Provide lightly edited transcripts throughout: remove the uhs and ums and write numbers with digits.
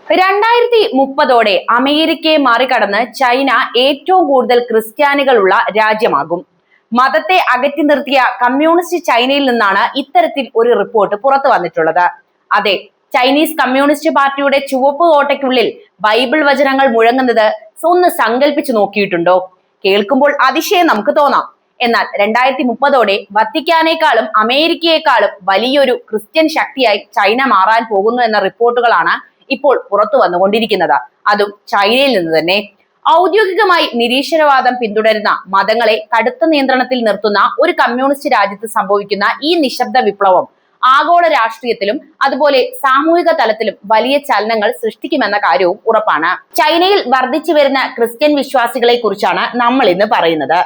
2030 അമേരിക്കയെ മറികടന്ന് ചൈന ഏറ്റവും കൂടുതൽ ക്രിസ്ത്യാനികളുള്ള രാജ്യമാകും. മതത്തെ അകറ്റി നിർത്തിയ കമ്മ്യൂണിസ്റ്റ് ചൈനയിൽ നിന്നാണ് ഇത്തരത്തിൽ ഒരു റിപ്പോർട്ട് പുറത്തു വന്നിട്ടുള്ളത്. അതെ, ചൈനീസ് കമ്മ്യൂണിസ്റ്റ് പാർട്ടിയുടെ ചുവപ്പ് കോട്ടയ്ക്കുള്ളിൽ ബൈബിൾ വചനങ്ങൾ മുഴങ്ങുന്നത് ഒന്ന് സങ്കല്പിച്ചു നോക്കിയിട്ടുണ്ടോ? കേൾക്കുമ്പോൾ അതിശയം നമുക്ക് തോന്നാം. എന്നാൽ 2030 വത്തിക്കാനേക്കാളും അമേരിക്കയെക്കാളും വലിയൊരു ക്രിസ്ത്യൻ ശക്തിയായി ചൈന മാറാൻ പോകുന്നു എന്ന റിപ്പോർട്ടുകളാണ് ഇപ്പോൾ പുറത്തു വന്നുകൊണ്ടിരിക്കുന്നത്. അതും ചൈനയിൽ നിന്ന് തന്നെ. ഔദ്യോഗികമായി നിരീശ്വരവാദം പിന്തുടരുന്ന മതങ്ങളെ കടുത്ത നിയന്ത്രണത്തിൽ നിർത്തുന്ന ഒരു കമ്മ്യൂണിസ്റ്റ് രാജ്യത്ത് സംഭവിക്കുന്ന ഈ നിശബ്ദ വിപ്ലവം ആഗോള രാഷ്ട്രീയത്തിലും അതുപോലെ സാമൂഹിക തലത്തിലും വലിയ ചലനങ്ങൾ സൃഷ്ടിക്കുമെന്ന കാര്യവും ഉറപ്പാണ്. ചൈനയിൽ വർദ്ധിച്ചു വരുന്ന ക്രിസ്ത്യൻ വിശ്വാസികളെ കുറിച്ചാണ് നമ്മൾ ഇന്ന് പറയുന്നത്.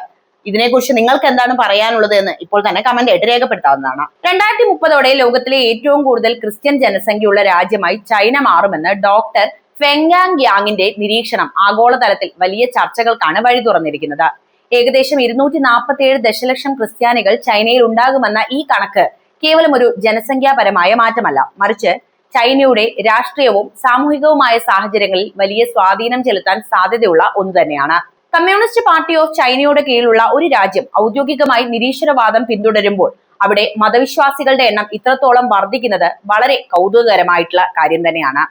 ഇതിനെക്കുറിച്ച് നിങ്ങൾക്ക് എന്താണ് പറയാനുള്ളത് എന്ന് ഇപ്പോൾ തന്നെ കമന്റ് ആയിട്ട് രേഖപ്പെടുത്താവുന്നതാണ്. 2030 ലോകത്തിലെ ഏറ്റവും കൂടുതൽ ക്രിസ്ത്യൻ ജനസംഖ്യയുള്ള രാജ്യമായി ചൈന മാറുമെന്ന് ഡോക്ടർ ഫെങ്യാങ് യാങ്ങിന്റെ നിരീക്ഷണം ആഗോളതലത്തിൽ വലിയ ചർച്ചകൾക്കാണ് വഴി തുറന്നിരിക്കുന്നത്. ഏകദേശം 247 ദശലക്ഷം ക്രിസ്ത്യാനികൾ ചൈനയിൽ ഉണ്ടാകുമെന്ന ഈ കണക്ക് കേവലം ഒരു ജനസംഖ്യാപരമായ മാറ്റമല്ല, മറിച്ച് ചൈനയുടെ രാഷ്ട്രീയവും സാമൂഹികവുമായ സാഹചര്യങ്ങളിൽ വലിയ സ്വാധീനം ചെലുത്താൻ സാധ്യതയുള്ള ഒന്ന് തന്നെയാണ്. കമ്മ്യൂണിസ്റ്റ് പാർട്ടി ഓഫ് ചൈനയുടെ കീഴിലുള്ള ഒരു രാജ്യം ഔദ്യോഗികമായി നിരീശ്വരവാദം പിന്തുടരുമ്പോൾ അവിടെ മതവിശ്വാസികളുടെ എണ്ണം ഇത്രത്തോളം വർദ്ധിക്കുന്നത് വളരെ കൗതുകകരമായിട്ടുള്ള കാര്യം തന്നെയാണ്.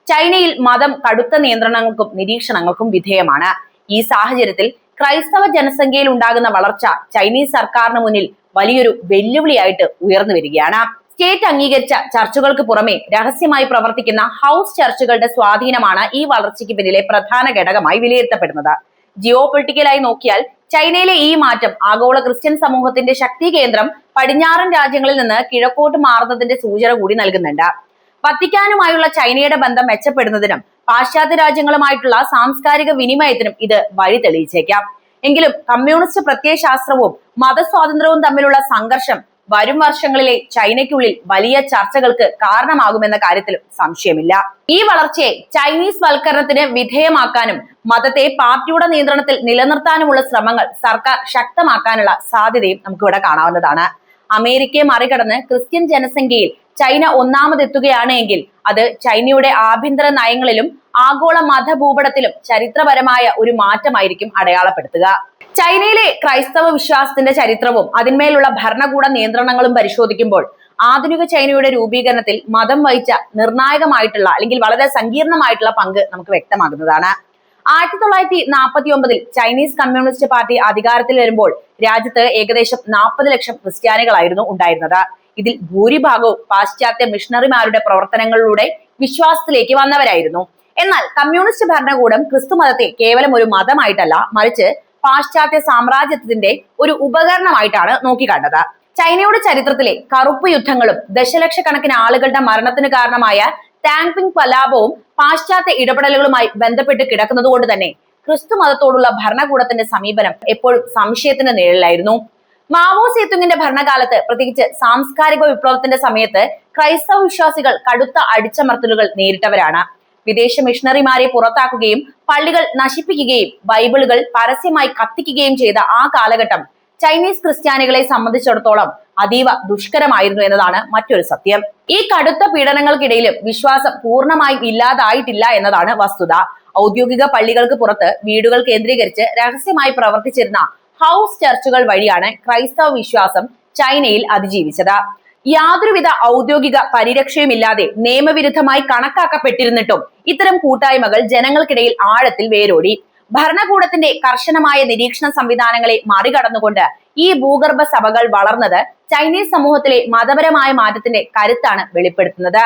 ചൈനയിൽ മതം കടുത്ത നിയന്ത്രണങ്ങൾക്കും നിരീക്ഷണങ്ങൾക്കും വിധേയമാണ്. ഈ സാഹചര്യത്തിൽ ക്രൈസ്തവ ജനസംഖ്യയിൽ ഉണ്ടാകുന്ന വളർച്ച ചൈനീസ് സർക്കാരിന് മുന്നിൽ വലിയൊരു വെല്ലുവിളിയായിട്ട് ഉയർന്നു വരികയാണ്. സ്റ്റേറ്റ് അംഗീകരിച്ച ചർച്ചുകൾക്ക് പുറമെ രഹസ്യമായി പ്രവർത്തിക്കുന്ന ഹൗസ് ചർച്ചുകളുടെ സ്വാധീനമാണ് ഈ വളർച്ചയ്ക്ക് പിന്നിലെ പ്രധാന ഘടകമായി വിലയിരുത്തപ്പെടുന്നത്. ജിയോ പൊളിറ്റിക്കലായി നോക്കിയാൽ ചൈനയിലെ ഈ മാറ്റം ആഗോള ക്രിസ്ത്യൻ സമൂഹത്തിന്റെ ശക്തി കേന്ദ്രം പടിഞ്ഞാറൻ രാജ്യങ്ങളിൽ നിന്ന് കിഴക്കോട്ട് മാറുന്നതിന്റെ സൂചന കൂടി നൽകുന്നുണ്ട്. വത്തിക്കാനുമായുള്ള ചൈനയുടെ ബന്ധം മെച്ചപ്പെടുന്നതിനും പാശ്ചാത്യ രാജ്യങ്ങളുമായിട്ടുള്ള സാംസ്കാരിക വിനിമയത്തിനും ഇത് വഴി തെളിയിച്ചേക്കാം. എങ്കിലും കമ്മ്യൂണിസ്റ്റ് പ്രത്യയശാസ്ത്രവും മതസ്വാതന്ത്ര്യവും തമ്മിലുള്ള സംഘർഷം വരും വർഷങ്ങളിലെ ചൈനയ്ക്കുള്ളിൽ വലിയ ചർച്ചകൾക്ക് കാരണമാകുമെന്ന കാര്യത്തിലും സംശയമില്ല. ഈ വളർച്ചയെ ചൈനീസ് വൽക്കരണത്തിന് വിധേയമാക്കാനും മതത്തെ പാർട്ടിയുടെ നിയന്ത്രണത്തിൽ നിലനിർത്താനുമുള്ള ശ്രമങ്ങൾ സർക്കാർ ശക്തമാക്കാനുള്ള സാധ്യതയും നമുക്കിവിടെ കാണാവുന്നതാണ്. അമേരിക്കയെ മറികടന്ന് ക്രിസ്ത്യൻ ജനസംഖ്യയിൽ ചൈന ഒന്നാമതെത്തുകയാണ് എങ്കിൽ അത് ചൈനയുടെ ആഭ്യന്തര നയങ്ങളിലും ആഗോള മതഭൂപടത്തിലും ചരിത്രപരമായ ഒരു മാറ്റമായിരിക്കും അടയാളപ്പെടുത്തുക. ചൈനയിലെ ക്രൈസ്തവ വിശ്വാസത്തിന്റെ ചരിത്രവും അതിന്മേലുള്ള ഭരണകൂട നിയന്ത്രണങ്ങളും പരിശോധിക്കുമ്പോൾ ആധുനിക ചൈനയുടെ രൂപീകരണത്തിൽ മതം വഹിച്ച നിർണായകമായിട്ടുള്ള അല്ലെങ്കിൽ വളരെ സങ്കീർണമായിട്ടുള്ള പങ്ക് നമുക്ക് വ്യക്തമാകുന്നതാണ്. 1949 ചൈനീസ് കമ്മ്യൂണിസ്റ്റ് പാർട്ടി അധികാരത്തിൽ വരുമ്പോൾ രാജ്യത്ത് ഏകദേശം 40 ലക്ഷം ക്രിസ്ത്യാനികളായിരുന്നു ഉണ്ടായിരുന്നത്. ഇതിൽ ഭൂരിഭാഗവും പാശ്ചാത്യ മിഷണറിമാരുടെ പ്രവർത്തനങ്ങളിലൂടെ വിശ്വാസത്തിലേക്ക് വന്നവരായിരുന്നു. എന്നാൽ കമ്മ്യൂണിസ്റ്റ് ഭരണകൂടം ക്രിസ്തു മതത്തെ കേവലം ഒരു മതമായിട്ടല്ല, മറിച്ച് പാശ്ചാത്യ സാമ്രാജ്യത്തിന്റെ ഒരു ഉപകരണമായിട്ടാണ് നോക്കിക്കണ്ടത്. ചൈനയുടെ ചരിത്രത്തിലെ കറുപ്പ് യുദ്ധങ്ങളും ദശലക്ഷക്കണക്കിന് ആളുകളുടെ മരണത്തിന് കാരണമായ ടാങ്പിങ് കലാപവും പാശ്ചാത്യ ഇടപെടലുകളുമായി ബന്ധപ്പെട്ട് കിടക്കുന്നത് കൊണ്ട് തന്നെ ക്രിസ്തു മതത്തോടുള്ള ഭരണകൂടത്തിന്റെ സമീപനം എപ്പോഴും സംശയത്തിന്റെ നിഴലിലായിരുന്നു. മാവോ സേതുങ്ങിന്റെ ഭരണകാലത്ത്, പ്രത്യേകിച്ച് സാംസ്കാരിക വിപ്ലവത്തിന്റെ സമയത്ത് ക്രൈസ്തവ വിശ്വാസികൾ കടുത്ത അടിച്ചമർത്തലുകൾ നേരിട്ടവരാണ്. വിദേശ മിഷണറിമാരെ പുറത്താക്കുകയും പള്ളികൾ നശിപ്പിക്കുകയും ബൈബിളുകൾ പരസ്യമായി കത്തിക്കുകയും ചെയ്ത ആ കാലഘട്ടം ചൈനീസ് ക്രിസ്ത്യാനികളെ സംബന്ധിച്ചിടത്തോളം അതീവ ദുഷ്കരമായിരുന്നു എന്നതാണ് മറ്റൊരു സത്യം. ഈ കടുത്ത പീഡനങ്ങൾക്കിടയിലും വിശ്വാസം പൂർണ്ണമായും ഇല്ലാതായിട്ടില്ല എന്നതാണ് വസ്തുത. ഔദ്യോഗിക പള്ളികൾക്ക് പുറത്ത് വീടുകൾ കേന്ദ്രീകരിച്ച് രഹസ്യമായി പ്രവർത്തിച്ചിരുന്ന ഹൗസ് ചർച്ചുകൾ വഴിയാണ് ക്രൈസ്തവ വിശ്വാസം ചൈനയിൽ അതിജീവിച്ചത്. യാതൊരുവിധ ഔദ്യോഗിക പരിരക്ഷയുമില്ലാതെ നിയമവിരുദ്ധമായി കണക്കാക്കപ്പെട്ടിരുന്നിട്ടും ഇത്തരം കൂട്ടായ്മകൾ ജനങ്ങൾക്കിടയിൽ ആഴത്തിൽ വേരോടി. ഭരണകൂടത്തിന്റെ കർശനമായ നിരീക്ഷണ സംവിധാനങ്ങളെ മറികടന്നുകൊണ്ട് ഈ ഭൂഗർഭ സഭകൾ വളർന്നത് ചൈനീസ് സമൂഹത്തിലെ മതപരമായ മാറ്റത്തിന്റെ കരുത്താണ് വെളിപ്പെടുത്തുന്നത്.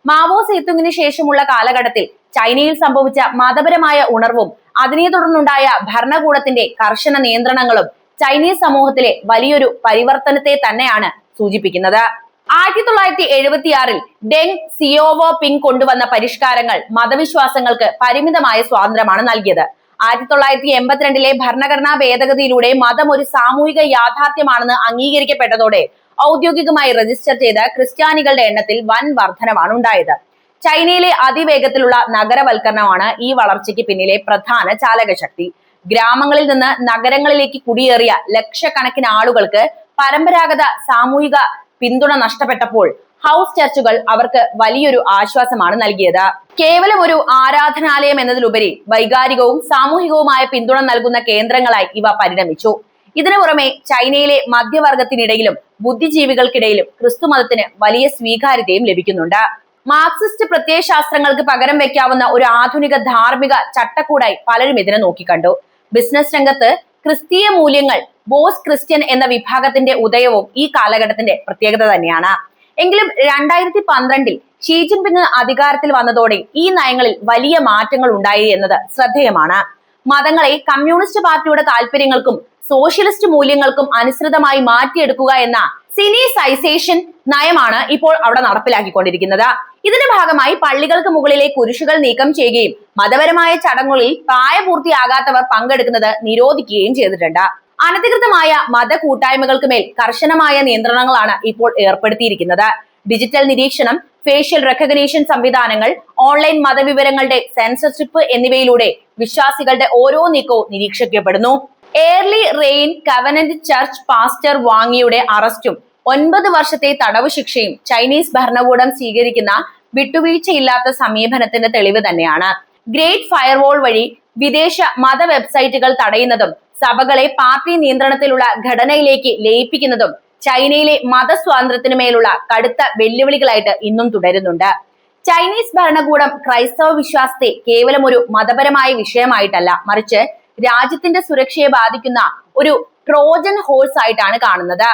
മാവോ സേതുങ്ങിന് ശേഷമുള്ള കാലഘട്ടത്തിൽ ചൈനയിൽ സംഭവിച്ച മതപരമായ ഉണർവും അതിനെ തുടർന്നുണ്ടായ ഭരണകൂടത്തിന്റെ കർശന നിയന്ത്രണങ്ങളും ചൈനീസ് സമൂഹത്തിലെ വലിയൊരു പരിവർത്തനത്തെ തന്നെയാണ് സൂചിപ്പിക്കുന്നത്. 1976 ഡെങ് സിയോവോ പിങ് കൊണ്ടുവന്ന പരിഷ്കാരങ്ങൾ മതവിശ്വാസങ്ങൾക്ക് പരിമിതമായ സ്വാതന്ത്ര്യമാണ് നൽകിയത്. 1982 ഭരണഘടനാ ഭേദഗതിയിലൂടെ മതം ഒരു സാമൂഹിക യാഥാർത്ഥ്യമാണെന്ന് അംഗീകരിക്കപ്പെട്ടതോടെ ഔദ്യോഗികമായി രജിസ്റ്റർ ചെയ്ത ക്രിസ്ത്യാനികളുടെ എണ്ണത്തിൽ വൻ വർധനവാണ് ഉണ്ടായത്. ചൈനയിലെ അതിവേഗത്തിലുള്ള നഗരവൽക്കരണമാണ് ഈ വളർച്ചയ്ക്ക് പിന്നിലെ പ്രധാന ചാലകശക്തി. ഗ്രാമങ്ങളിൽ നിന്ന് നഗരങ്ങളിലേക്ക് കുടിയേറിയ ലക്ഷക്കണക്കിന് ആളുകൾക്ക് പരമ്പരാഗത സാമൂഹിക പിന്തുണ നഷ്ടപ്പെട്ടപ്പോൾ ഹൗസ് ചർച്ചുകൾ അവർക്ക് വലിയൊരു ആശ്വാസമാണ് നൽകിയത്. കേവലം ഒരു ആരാധനാലയം എന്നതിലുപരി വൈകാരികവും സാമൂഹികവുമായ പിന്തുണ നൽകുന്ന കേന്ദ്രങ്ങളായി ഇവ പരിണമിച്ചു. ഇതിനു പുറമെ ചൈനയിലെ മധ്യവർഗത്തിനിടയിലും ബുദ്ധിജീവികൾക്കിടയിലും ക്രിസ്തുമതത്തിന് വലിയ സ്വീകാര്യതയും ലഭിക്കുന്നുണ്ട്. മാർക്സിസ്റ്റ് പ്രത്യയശാസ്ത്രങ്ങൾക്ക് പകരം വെക്കാവുന്ന ഒരു ആധുനിക ധാർമ്മിക ചട്ടക്കൂടായി പലരും ഇതിനെ നോക്കിക്കണ്ടു. ബിസിനസ് രംഗത്ത് ക്രിസ്തീയ മൂല്യങ്ങൾ ബോസ് ക്രിസ്ത്യൻ എന്ന വിഭാഗത്തിന്റെ ഉദയവും ഈ കാലഘട്ടത്തിന്റെ പ്രത്യേകത തന്നെയാണ്. എങ്കിലും 2012 ഷീ ജിൻപിങ് അധികാരത്തിൽ വന്നതോടെ ഈ നയങ്ങളിൽ വലിയ മാറ്റങ്ങൾ ഉണ്ടായി എന്നത് ശ്രദ്ധേയമാണ്. മതങ്ങളെ കമ്മ്യൂണിസ്റ്റ് പാർട്ടിയുടെ താല്പര്യങ്ങൾക്കും സോഷ്യലിസ്റ്റ് മൂല്യങ്ങൾക്കും അനുസൃതമായി മാറ്റിയെടുക്കുക എന്ന സിനിസൈസേഷൻ നയമാണ് ഇപ്പോൾ അവിടെ നടപ്പിലാക്കിക്കൊണ്ടിരിക്കുന്നത്. ഇതിന്റെ ഭാഗമായി പള്ളികൾക്ക് മുകളിലെ കുരിശുകൾ നീക്കം ചെയ്യുകയും മതപരമായ ചടങ്ങുകളിൽ പ്രായപൂർത്തിയാകാത്തവർ പങ്കെടുക്കുന്നത് നിരോധിക്കുകയും ചെയ്തിട്ടുണ്ട്. അനധികൃതമായ മത കൂട്ടായ്മകൾക്ക് മേൽ കർശനമായ നിയന്ത്രണങ്ങളാണ് ഇപ്പോൾ ഏർപ്പെടുത്തിയിരിക്കുന്നത്. ഡിജിറ്റൽ നിരീക്ഷണം, ഫേഷ്യൽ റെക്കഗ്നീഷൻ സംവിധാനങ്ങൾ, ഓൺലൈൻ മതവിവരങ്ങളുടെ സെൻസർഷിപ്പ് എന്നിവയിലൂടെ വിശ്വാസികളുടെ ഓരോ നീക്കവും നിരീക്ഷിക്കപ്പെടുന്നു. Early rain covenant church pastor വാങ്ങിയുടെ അറസ്റ്റും 9 വർഷത്തെ തടവ് ശിക്ഷയും ചൈനീസ് ഭരണകൂടം സ്വീകരിക്കുന്ന വിട്ടുവീഴ്ചയില്ലാത്ത സമീപനത്തിന്റെ തെളിവ് തന്നെയാണ്. ഗ്രേറ്റ് ഫയർവാൾ വഴി വിദേശ മത വെബ്സൈറ്റുകൾ തടയുന്നതും സഭകളെ പാർട്ടി നിയന്ത്രണത്തിലുള്ള ഘടനയിലേക്ക് ലയിപ്പിക്കുന്നതും ചൈനയിലെ മതസ്വാതന്ത്ര്യത്തിനു മേലുള്ള കടുത്ത വെല്ലുവിളികളായിട്ട് ഇന്നും തുടരുന്നുണ്ട്. ചൈനീസ് ഭരണകൂടം ക്രൈസ്തവ വിശ്വാസത്തെ കേവലം ഒരു മതപരമായ വിഷയമായിട്ടല്ല, മറിച്ച് രാജ്യത്തിന്റെ സുരക്ഷയെ ബാധിക്കുന്ന ഒരു ട്രോജൻ ഹോഴ്സ് ആയിട്ടാണ് കാണുന്നത്.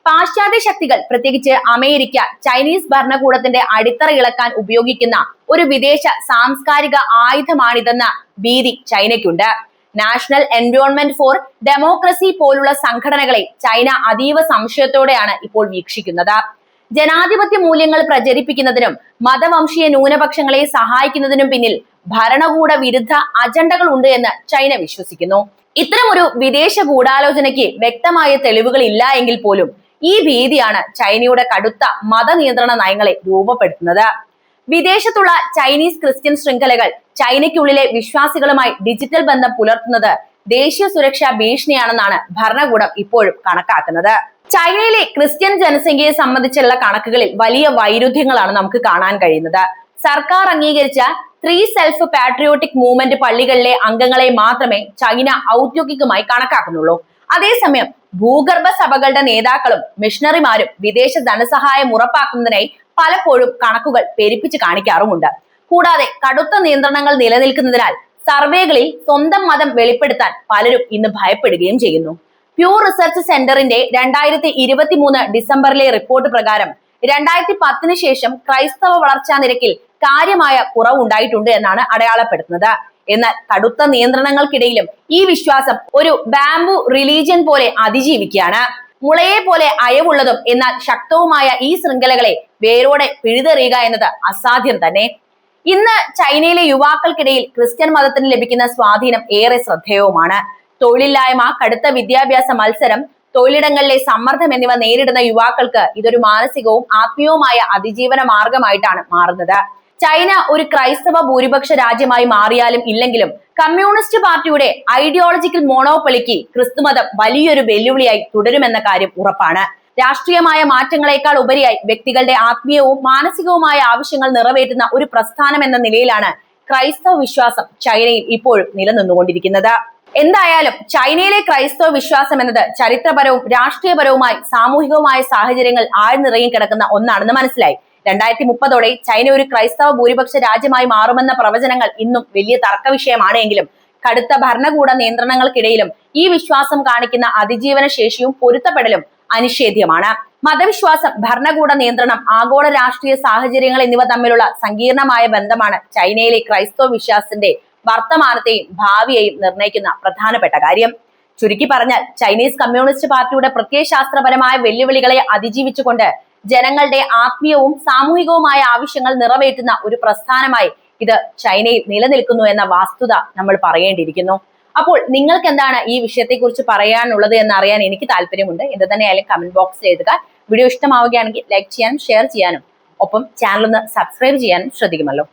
പാശ്ചാത്യ ശക്തികൾ, പ്രത്യേകിച്ച് അമേരിക്ക, ചൈനീസ് ഭരണകൂടത്തിന്റെ അടിത്തറ ഇളക്കാൻ ഉപയോഗിക്കുന്ന ഒരു വിദേശ സാംസ്കാരിക ആയുധമാണിതെന്ന ഭീതി ചൈനയ്ക്കുണ്ട്. നാഷണൽ എൻവയോൺമെന്റ് ഫോർ ഡെമോക്രസി പോലുള്ള സംഘടനകളെ ചൈന അതീവ സംശയത്തോടെയാണ് ഇപ്പോൾ വീക്ഷിക്കുന്നത്. ജനാധിപത്യ മൂല്യങ്ങൾ പ്രചരിപ്പിക്കുന്നതിനും മതവംശീയ ന്യൂനപക്ഷങ്ങളെ സഹായിക്കുന്നതിനും പിന്നിൽ ഭരണകൂട വിരുദ്ധ അജണ്ടകൾ ഉണ്ട് എന്ന് ചൈന വിശ്വസിക്കുന്നു. ഇത്തരമൊരു വിദേശ ഗൂഢാലോചനയ്ക്ക് വ്യക്തമായ തെളിവുകൾ ഇല്ല എങ്കിൽ പോലും ഈ ഭീതിയാണ് ചൈനയുടെ കടുത്ത മതനിയന്ത്രണ നയങ്ങളെ രൂപപ്പെടുത്തുന്നത്. വിദേശത്തുള്ള ചൈനീസ് ക്രിസ്ത്യൻ ശൃംഖലകൾ ചൈനയ്ക്കുള്ളിലെ വിശ്വാസികളുമായി ഡിജിറ്റൽ ബന്ധം പുലർത്തുന്നത് ദേശീയ സുരക്ഷാ ഭീഷണിയാണെന്നാണ് ഭരണകൂടം ഇപ്പോഴും കണക്കാക്കുന്നത്. ചൈനയിലെ ക്രിസ്ത്യൻ ജനസംഖ്യയെ സംബന്ധിച്ചുള്ള കണക്കുകളിൽ വലിയ വൈരുദ്ധ്യങ്ങളാണ് നമുക്ക് കാണാൻ കഴിയുന്നത്. സർക്കാർ അംഗീകരിച്ച 3 സെൽഫ് പാട്രിയോട്ടിക് മൂവ്മെന്റ് പള്ളികളിലെ അംഗങ്ങളെ മാത്രമേ ചൈന ഔദ്യോഗികമായി കണക്കാക്കുന്നുള്ളൂ. അതേസമയം ഭൂഗർഭ സഭകളുടെ നേതാക്കളും മിഷണറിമാരും വിദേശ ധനസഹായം ഉറപ്പാക്കുന്നതിനായി പലപ്പോഴും കണക്കുകൾ പെരുപ്പിച്ച് കാണിക്കാറുമുണ്ട്. കൂടാതെ കടുത്ത നിയന്ത്രണങ്ങൾ നിലനിൽക്കുന്നതിനാൽ സർവേകളിൽ സ്വന്തം മതം വെളിപ്പെടുത്താൻ പലരും ഇന്ന് ഭയപ്പെടുകയും ചെയ്യുന്നു. പ്യൂ റിസർച്ച് സെന്ററിന്റെ 2023 ഡിസംബറിലെ റിപ്പോർട്ട് പ്രകാരം 2010 ശേഷം ക്രൈസ്തവ വളർച്ചാ നിരക്കിൽ കാര്യമായ കുറവുണ്ടായിട്ടുണ്ട് എന്നാണ് അടയാളപ്പെടുത്തുന്നത്. എന്നാൽ കടുത്ത നിയന്ത്രണങ്ങൾക്കിടയിലും ഈ വിശ്വാസം ഒരു ബാംബു റിലീജിയൻ പോലെ അതിജീവിക്കുകയാണ്. മുളയെ പോലെ അയവുള്ളതും എന്നാൽ ശക്തവുമായ ഈ ശൃംഖലകളെ വേരോടെ പിഴുതെറിയുക എന്നത് അസാധ്യം തന്നെ. ഇന്ന് ചൈനയിലെ യുവാക്കൾക്കിടയിൽ ക്രിസ്ത്യൻ മതത്തിന് ലഭിക്കുന്ന സ്വാധീനം ഏറെ ശ്രദ്ധേയവുമാണ്. തൊഴിലില്ലായ്മ, കടുത്ത വിദ്യാഭ്യാസ മത്സരം, തൊഴിലിടങ്ങളിലെ സമ്മർദ്ദം എന്നിവ നേരിടുന്ന യുവാക്കൾക്ക് ഇതൊരു മാനസികവും ആത്മീയവുമായ അതിജീവന മാർഗമായിട്ടാണ് മാറുന്നത്. ചൈന ഒരു ക്രൈസ്തവ ഭൂരിപക്ഷ രാജ്യമായി മാറിയാലും ഇല്ലെങ്കിലും കമ്മ്യൂണിസ്റ്റ് പാർട്ടിയുടെ ഐഡിയോളജിക്കൽ മോണോപ്പൊളിക്ക് ക്രിസ്തുമതം വലിയൊരു വെല്ലുവിളിയായി തുടരുമെന്ന കാര്യം ഉറപ്പാണ്. രാഷ്ട്രീയമായ മാറ്റങ്ങളെക്കാൾ ഉപരിയായി വ്യക്തികളുടെ ആത്മീയവും മാനസികവുമായ ആവശ്യങ്ങൾ നിറവേറ്റുന്ന ഒരു പ്രസ്ഥാനം എന്ന നിലയിലാണ് ക്രൈസ്തവ വിശ്വാസം ചൈനയിൽ ഇപ്പോഴും നിലനിന്നുകൊണ്ടിരിക്കുന്നത്. എന്തായാലും ചൈനയിലെ ക്രൈസ്തവ വിശ്വാസം എന്നത് ചരിത്രപരവും രാഷ്ട്രീയപരവുമായി സാമൂഹികവുമായ സാഹചര്യങ്ങൾ ആഴ്ന്നിറങ്ങി കിടക്കുന്ന ഒന്നാണെന്ന് മനസ്സിലായി. 2030 ചൈന ഒരു ക്രൈസ്തവ ഭൂരിപക്ഷ രാജ്യമായി മാറുമെന്ന പ്രവചനങ്ങൾ ഇന്നും വലിയ തർക്ക വിഷയമാണ് എങ്കിലും കടുത്ത ഭരണകൂട നിയന്ത്രണങ്ങൾക്കിടയിലും ഈ വിശ്വാസം കാണിക്കുന്ന അതിജീവന ശേഷിയും പൊരുത്തപ്പെടലും അനിഷേധ്യമാണ്. മതവിശ്വാസം, ഭരണകൂട നിയന്ത്രണം, ആഗോള രാഷ്ട്രീയ സാഹചര്യങ്ങൾ എന്നിവ തമ്മിലുള്ള സങ്കീർണമായ ബന്ധമാണ് ചൈനയിലെ ക്രൈസ്തവ വിശ്വാസത്തിന്റെ വർത്തമാനത്തെയും ഭാവിയെയും നിർണ്ണയിക്കുന്ന പ്രധാനപ്പെട്ട കാര്യം. ചുരുക്കി പറഞ്ഞാൽ ചൈനീസ് കമ്മ്യൂണിസ്റ്റ് പാർട്ടിയുടെ പ്രത്യയശാസ്ത്രപരമായ വെല്ലുവിളികളെ അതിജീവിച്ചുകൊണ്ട് ജനങ്ങളുടെ ആത്മീയവും സാമൂഹികവുമായ ആവശ്യങ്ങൾ നിറവേറ്റുന്ന ഒരു പ്രസ്ഥാനമായി ഇത് ചൈനയിൽ നിലനിൽക്കുന്നു എന്ന വസ്തുത നമ്മൾ പറയേണ്ടിയിരിക്കുന്നു. അപ്പോൾ നിങ്ങൾക്ക് എന്താണ് ഈ വിഷയത്തെക്കുറിച്ച് പറയാനുള്ളത് എന്നറിയാൻ എനിക്ക് താല്പര്യമുണ്ട്. എന്ത് തന്നെയായാലും കമന്റ് ബോക്സിൽ എഴുതുക. വീഡിയോ ഇഷ്ടമാവുകയാണെങ്കിൽ ലൈക്ക് ചെയ്യാനും ഷെയർ ചെയ്യാനും ഒപ്പം ചാനൽ ഒന്ന് സബ്സ്ക്രൈബ് ചെയ്യാനും ശ്രദ്ധിക്കുമല്ലോ.